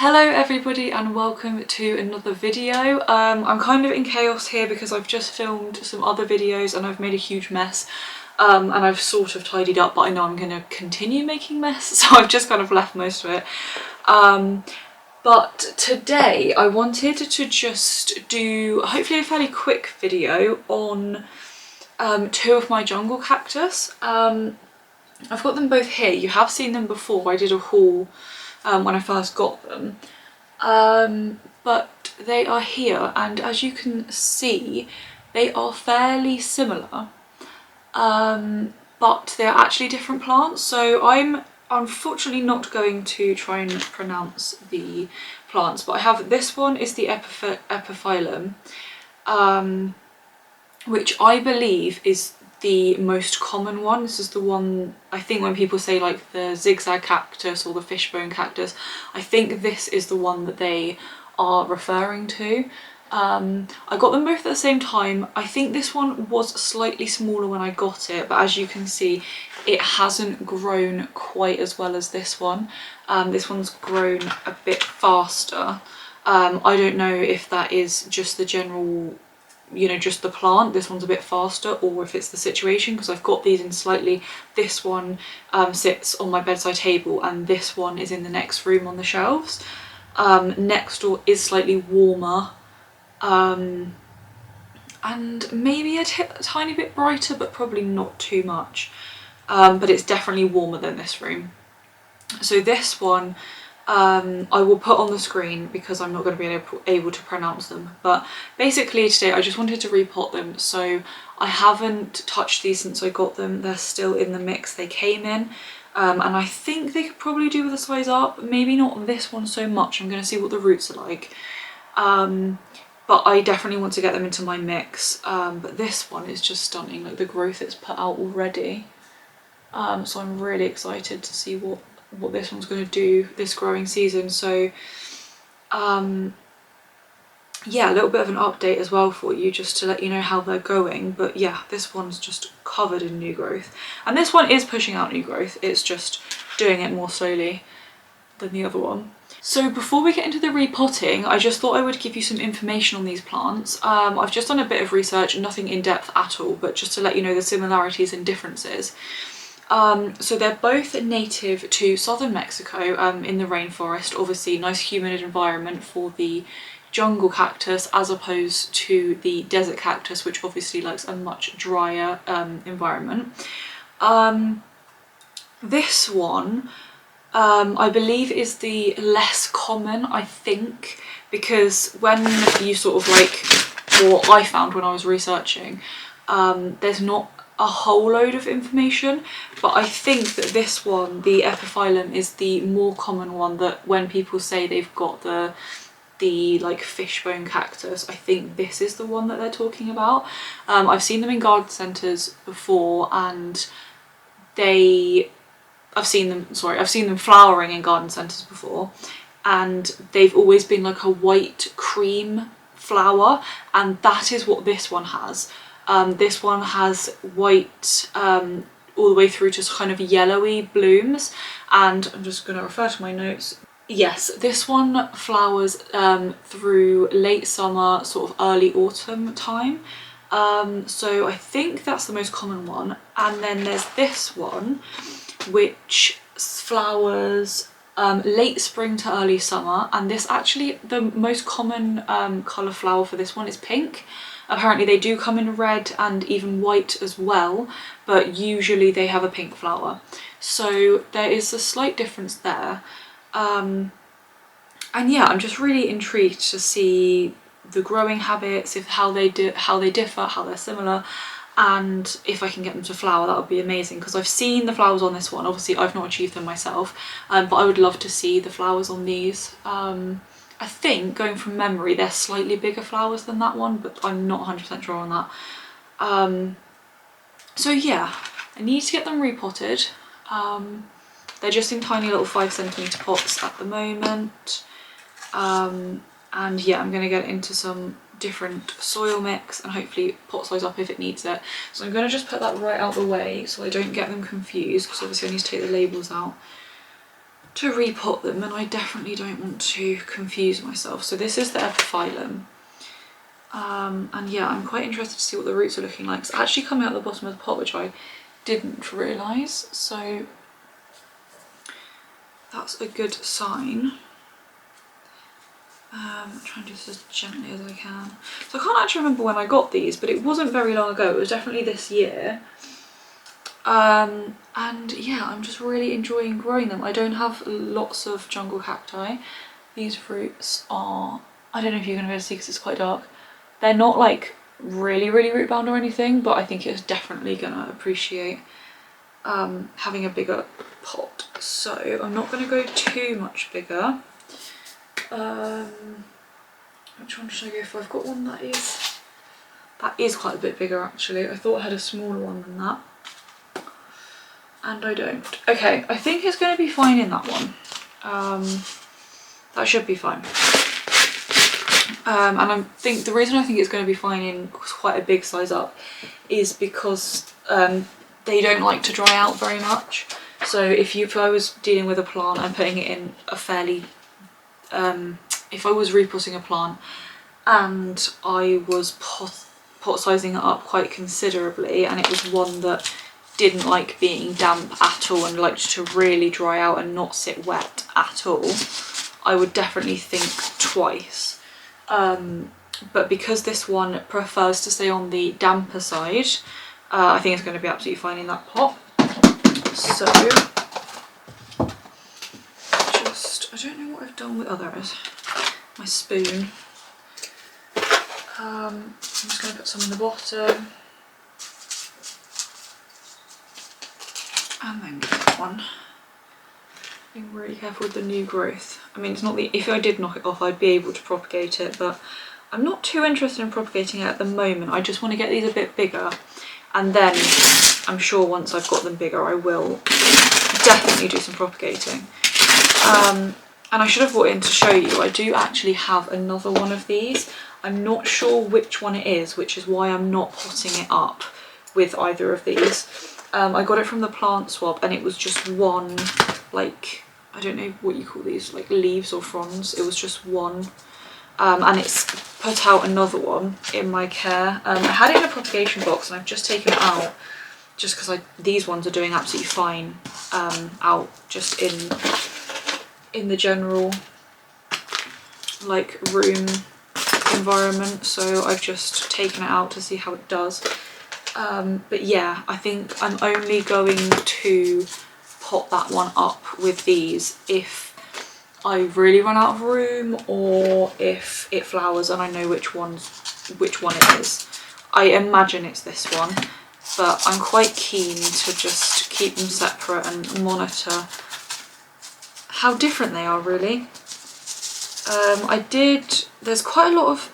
Hello everybody and welcome to another video. I'm kind of in chaos here because I've just filmed some other videos and I've made a huge mess and I've sort of tidied up, but I know I'm going to continue making mess, so I've just kind of left most of it. But today I wanted to just do hopefully a fairly quick video on two of my jungle cactus. I've got them both here. You have seen them before. I did a haul when I first got them, but they are here, and as you can see they are fairly similar, but they're actually different plants. So I'm unfortunately not going to try and pronounce the plants, but I have this one is the epiphyllum, which I believe is the most common one. This is the one, I think, when people say like the zigzag cactus or the fishbone cactus, I think this is the one that they are referring to. I got them both at the same time. I think this one was slightly smaller when I got it, but as you can see it hasn't grown quite as well as this one. This one's grown a bit faster. I don't know if that is just the general, you know, just the plant, this one's a bit faster, or if it's the situation, because I've got these in slightly, this one sits on my bedside table and this one is in the next room on the shelves. Next door is slightly warmer and maybe a tiny bit brighter, but probably not too much, but it's definitely warmer than this room. So this one I will put on the screen because I'm not going to be able to pronounce them, but basically today I just wanted to repot them. So I haven't touched these since I got them. They're still in the mix they came in, and I think they could probably do with a size up. Maybe not this one so much. I'm going to see what the roots are like, but I definitely want to get them into my mix. But this one is just stunning, like the growth it's put out already, so I'm really excited to see what this one's going to do this growing season. So yeah, a little bit of an update as well for you, just to let you know how they're going. But yeah, this one's just covered in new growth, and this one is pushing out new growth. It's just doing it more slowly than the other one. So before we get into the repotting, I just thought I would give you some information on these plants. I've just done a bit of research, nothing in depth at all, but just to let you know the similarities and differences. So they're both native to southern Mexico, in the rainforest. Obviously nice humid environment for the jungle cactus as opposed to the desert cactus, which obviously likes a much drier environment. This one I believe is the less common, I think, because when you sort of like, or I found when I was researching, there's not a whole load of information, but I think that this one, the epiphyllum, is the more common one, that when people say they've got the like fishbone cactus, I think this is the one that they're talking about. I've seen them in garden centres before, and I've seen them flowering in garden centres before, and they've always been like a white cream flower, and that is what this one has. This one has white all the way through to kind of yellowy blooms, and I'm just going to refer to my notes. Yes, this one flowers through late summer, sort of early autumn time. So I think that's the most common one. And then there's this one, which flowers late spring to early summer, and this actually, the most common colour flower for this one is pink. Apparently they do come in red and even white as well, but usually they have a pink flower. So there is a slight difference there. And yeah, I'm just really intrigued to see the growing habits, how they differ, how they're similar, and if I can get them to flower, that would be amazing, because I've seen the flowers on this one. Obviously I've not achieved them myself, but I would love to see the flowers on these. I think, going from memory, they're slightly bigger flowers than that one, but I'm not 100% sure on that. So yeah, I need to get them repotted. They're just in tiny little 5cm pots at the moment. And yeah, I'm going to get it into some different soil mix and hopefully pot size up if it needs it. So I'm going to just put that right out the way so I don't get them confused, because obviously I need to take the labels out. to repot them, and I definitely don't want to confuse myself. So this is the epiphyllum. And yeah, I'm quite interested to see what the roots are looking like. It's actually coming out the bottom of the pot, which I didn't realise, so that's a good sign. I'm trying to do this as gently as I can. So I can't actually remember when I got these, but it wasn't very long ago. It was definitely this year. And yeah, I'm just really enjoying growing them. I don't have lots of jungle cacti. These fruits are, I don't know if you're going to be able to see because it's quite dark. They're not like really root bound or anything, but I think it's definitely going to appreciate having a bigger pot. So I'm not going to go too much bigger. Which one should I go for? I've got one that is quite a bit bigger actually. I thought I had a smaller one than that, and I don't. Okay, I think it's going to be fine in that one. That should be fine. And I think the reason I think it's going to be fine in quite a big size up is because they don't like to dry out very much. So if I was dealing with a plant and putting it in a fairly if I was repotting a plant and I was pot sizing it up quite considerably, and it was one that didn't like being damp at all and liked to really dry out and not sit wet at all, I would definitely think twice. But because this one prefers to stay on the damper side, I think it's going to be absolutely fine in that pot. So I don't know what I've done with, oh there it is, my spoon. I'm just going to put some in the bottom, and then get that one. Being really careful with the new growth. I mean, it's not the, if I did knock it off I'd be able to propagate it, but I'm not too interested in propagating it at the moment. I just want to get these a bit bigger, and then I'm sure once I've got them bigger I will definitely do some propagating. And I should have brought it in to show you, I do actually have another one of these. I'm not sure which one it is, which is why I'm not potting it up with either of these. I got it from the plant swap, and it was just one, like, I don't know what you call these, like leaves or fronds. It was just one. And it's put out another one in my care. I had it in a propagation box and I've just taken it out just because these ones are doing absolutely fine out just in the general like room environment, so I've just taken it out to see how it does. But yeah, I think I'm only going to pot that one up with these if I really run out of room, or if it flowers and I know which one it is. I imagine it's this one, but I'm quite keen to just keep them separate and monitor how different they are really. There's quite a lot of,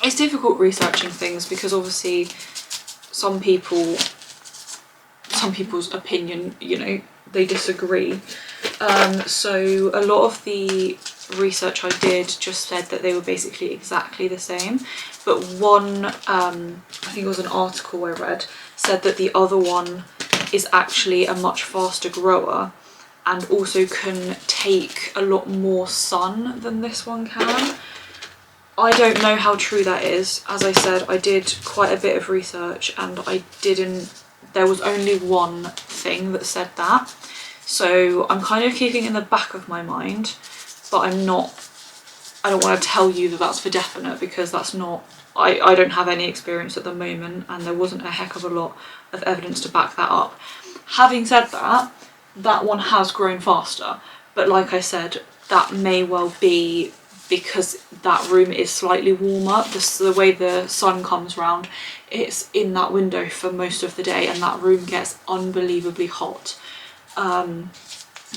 it's difficult researching things because obviously some people's opinion, you know, they disagree. So a lot of the research I did just said that they were basically exactly the same, but one, I think it was an article I read, said that the other one is actually a much faster grower and also can take a lot more sun than this one can. I don't know how true that is. As I said, I did quite a bit of research and there was only one thing that said that. So I'm kind of keeping it in the back of my mind, but I don't want to tell you that that's for definite because that's not, I don't have any experience at the moment and there wasn't a heck of a lot of evidence to back that up. Having said that, that one has grown faster, but like I said, that may well be because that room is slightly warmer. The way the sun comes round, it's in that window for most of the day and that room gets unbelievably hot. I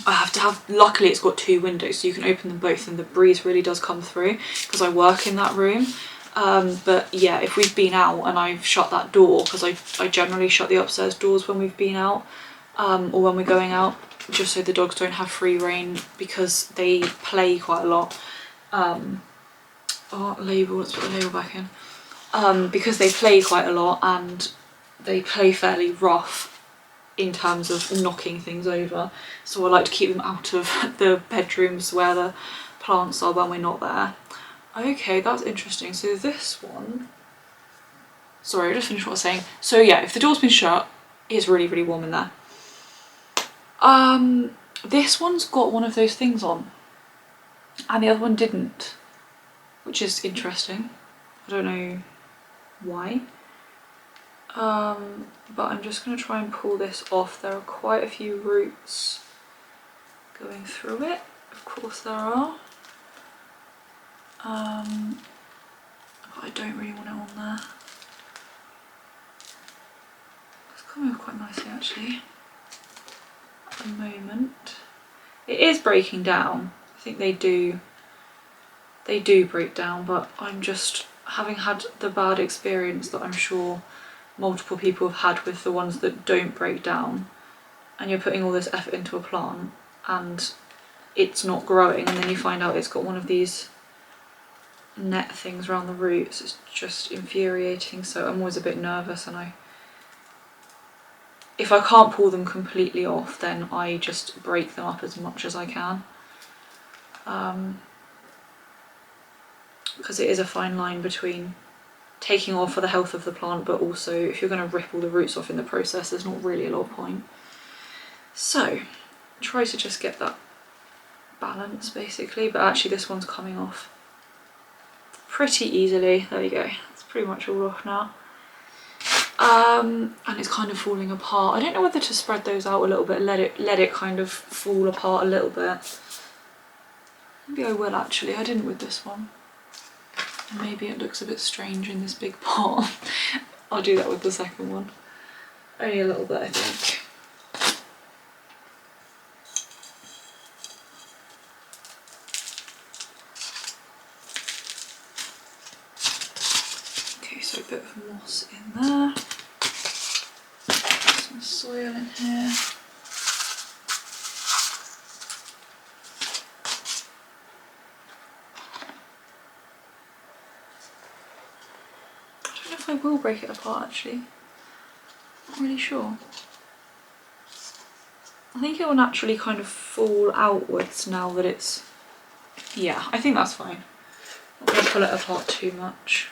have to have, luckily it's got two windows so you can open them both and the breeze really does come through because I work in that room. But yeah, if we've been out and I've shut that door, because I generally shut the upstairs doors when we've been out, or when we're going out, just so the dogs don't have free rein because they play quite a lot. Let's put the label back in. Because they play quite a lot and they play fairly rough in terms of knocking things over. So I like to keep them out of the bedrooms where the plants are when we're not there. Okay, that's interesting. So this one, sorry, I just finished what I was saying. So yeah, if the door's been shut, it's really, really warm in there. This one's got one of those things on and the other one didn't, which is interesting. I don't know why. But I'm just going to try and pull this off. There are quite a few roots going through it. Of course there are. But I don't really want it on there. It's coming off quite nicely actually at the moment. It is breaking down. I think they do break down, but I'm just having had the bad experience that I'm sure multiple people have had with the ones that don't break down, and you're putting all this effort into a plant and it's not growing, and then you find out it's got one of these net things around the roots. It's just infuriating. So I'm always a bit nervous, and if I can't pull them completely off, then I just break them up as much as I can, because it is a fine line between taking off for the health of the plant, but also if you're going to rip all the roots off in the process, there's not really a lot of point. So try to just get that balance basically, but actually this one's coming off pretty easily. There you go, it's pretty much all off now. And it's kind of falling apart. I don't know whether to spread those out a little bit, let it kind of fall apart a little bit. Maybe I will actually. I didn't with this one. Maybe it looks a bit strange in this big pot. I'll do that with the second one. Only a little bit, I think. Okay, so a bit of moss in there. Some soil in here. I will break it apart actually. Not really sure. I think it will naturally kind of fall outwards now that it's... Yeah, I think that's fine. Not going to pull it apart too much.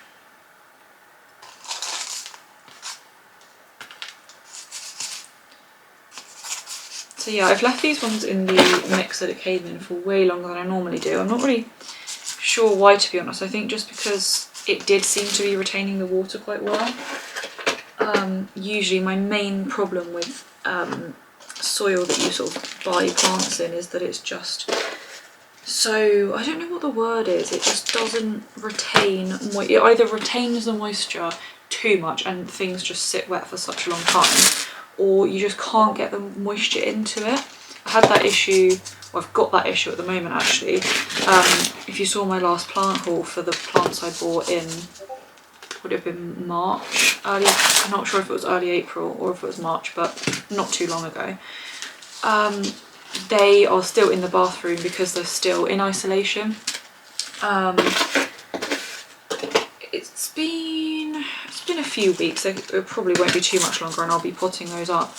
So yeah, I've left these ones in the mix that it came in for way longer than I normally do. I'm not really sure why, to be honest. I think just because it did seem to be retaining the water quite well. Usually my main problem with soil that you sort of buy plants in is that it's just so, I don't know what the word is, it just doesn't retain, it either retains the moisture too much and things just sit wet for such a long time, or you just can't get the moisture into it. I had that issue, well, I've got that issue at the moment actually. If you saw my last plant haul for the plants I bought in, would it have been March? I'm not sure if it was early April or if it was March, but not too long ago. They are still in the bathroom because they're still in isolation. It's been a few weeks, so it probably won't be too much longer and I'll be potting those up.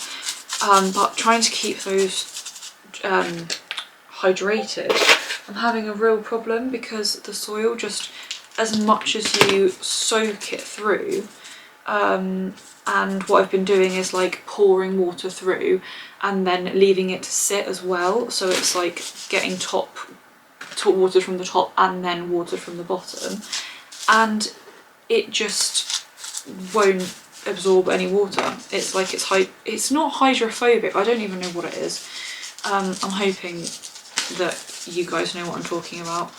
But trying to keep those hydrated, I'm having a real problem because the soil, just as much as you soak it through, and what I've been doing is like pouring water through and then leaving it to sit as well, so it's like getting top water from the top and then water from the bottom, and it just won't absorb any water. It's like it's not hydrophobic, I don't even know what it is. I'm hoping that you guys know what I'm talking about,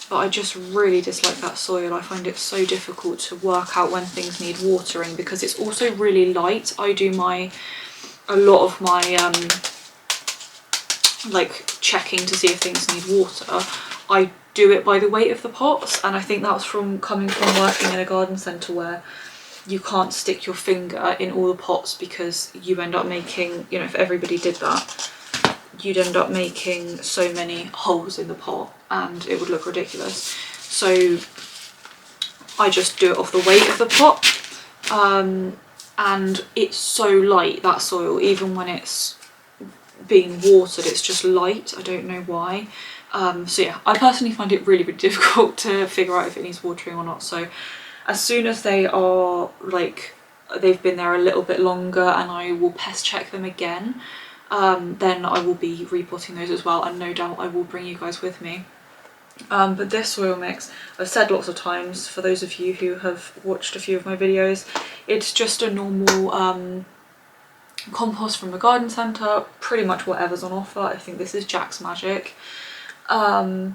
but I just really dislike that soil. I find it so difficult to work out when things need watering because it's also really light. I do a lot of my like checking to see if things need water. I do it by the weight of the pots, and I think that's from coming from working in a garden centre where you can't stick your finger in all the pots because you end up making, you know, if everybody did that, you'd end up making so many holes in the pot and it would look ridiculous. So I just do it off the weight of the pot. and it's so light, that soil, even when it's being watered, it's just light. I don't know why. So yeah, I personally find it really, really difficult to figure out if it needs watering or not. So as soon as they are like, they've been there a little bit longer and I will pest check them again, then I will be repotting those as well, and no doubt I will bring you guys with me. But this soil mix, I've said lots of times, for those of you who have watched a few of my videos, it's just a normal compost from the garden centre, pretty much whatever's on offer. I think this is Jack's Magic. And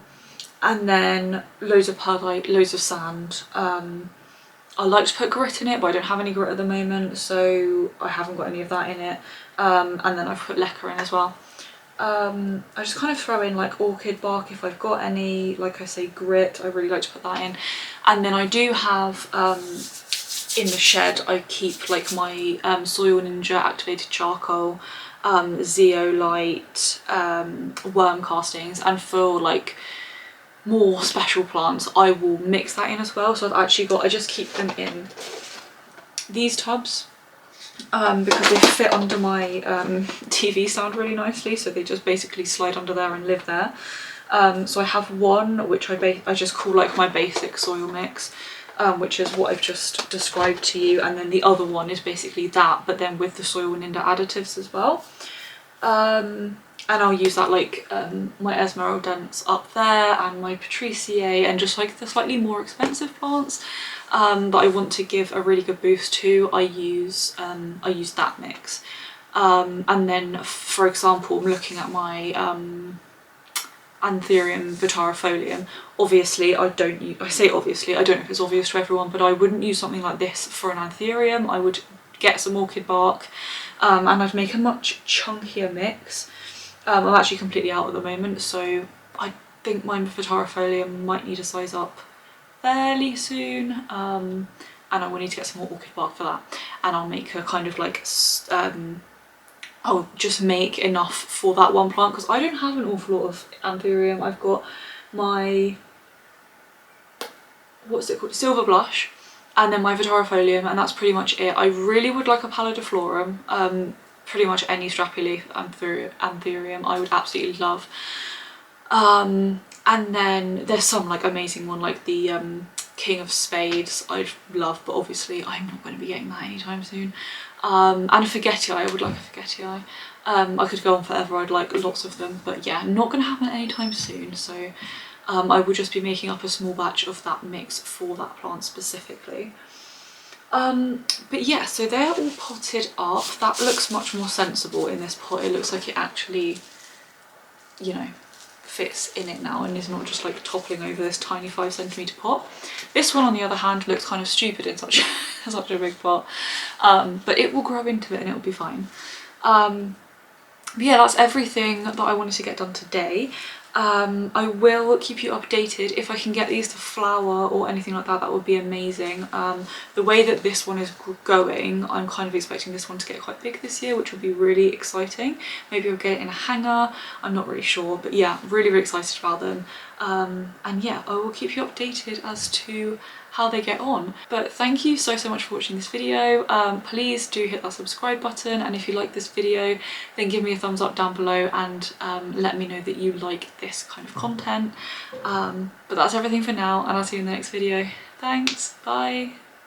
then loads of perlite, loads of sand. I like to put grit in it, but I don't have any grit at the moment, so I haven't got any of that in it. And then I've put leca in as well. I just kind of throw in like orchid bark if I've got any, like I say, grit. I really like to put that in. And then I do have in the shed, I keep like my Soil Ninja activated charcoal, zeolite, worm castings, and for like more special plants I will mix that in as well. So I've actually got, I just keep them in these tubs because they fit under my TV stand really nicely, so they just basically slide under there and live there. So I have one which I just call like my basic soil mix, which is what I've just described to you, and then the other one is basically that, but then with the Soil Ninja additives as well. And I'll use that like my Esmeraldents up there and my Patriciae, and just like the slightly more expensive plants that I want to give a really good boost to, I use that mix. And then, for example, I'm looking at my Anthurium vitarifolium. Obviously, I say obviously, I don't know if it's obvious to everyone, but I wouldn't use something like this for an Anthurium. I would get some orchid bark and I'd make a much chunkier mix. I'm actually completely out at the moment, so I think my vitarifolium might need a size up fairly soon, and I will need to get some more orchid bark for that. And I'll make a kind of like I'll just make enough for that one plant, because I don't have an awful lot of Anthurium. I've got my, what's it called, Silver Blush, and then my vitarifolium, and that's pretty much it. I really would like a pallidiflorum. Pretty much any strappy leaf Anthurium I would absolutely love. And then there's some like amazing one like the King of Spades I'd love, but obviously I'm not going to be getting that anytime soon. And a Forgetii, I would like a Forgetii. I could go on forever, I'd like lots of them, but yeah, not going to happen anytime soon, so I will just be making up a small batch of that mix for that plant specifically. But yeah, so they're all potted up. That looks much more sensible in this pot. It looks like it actually, you know, fits in it now and is not just like toppling over this tiny 5cm pot. This one on the other hand looks kind of stupid in such a big pot, but it will grow into it and it will be fine. But yeah, that's everything that I wanted to get done today. I will keep you updated if I can get these to flower or anything like that. That would be amazing. The way that this one is going, I'm kind of expecting this one to get quite big this year, which would be really exciting. Maybe I'll get it in a hanger, I'm not really sure, but yeah, really, really excited about them. And yeah, I will keep you updated as to how they get on. But thank you so much for watching this video. Please do hit that subscribe button, and if you like this video then give me a thumbs up down below and let me know that you like this kind of content. But that's everything for now, and I'll see you in the next video. Thanks, bye.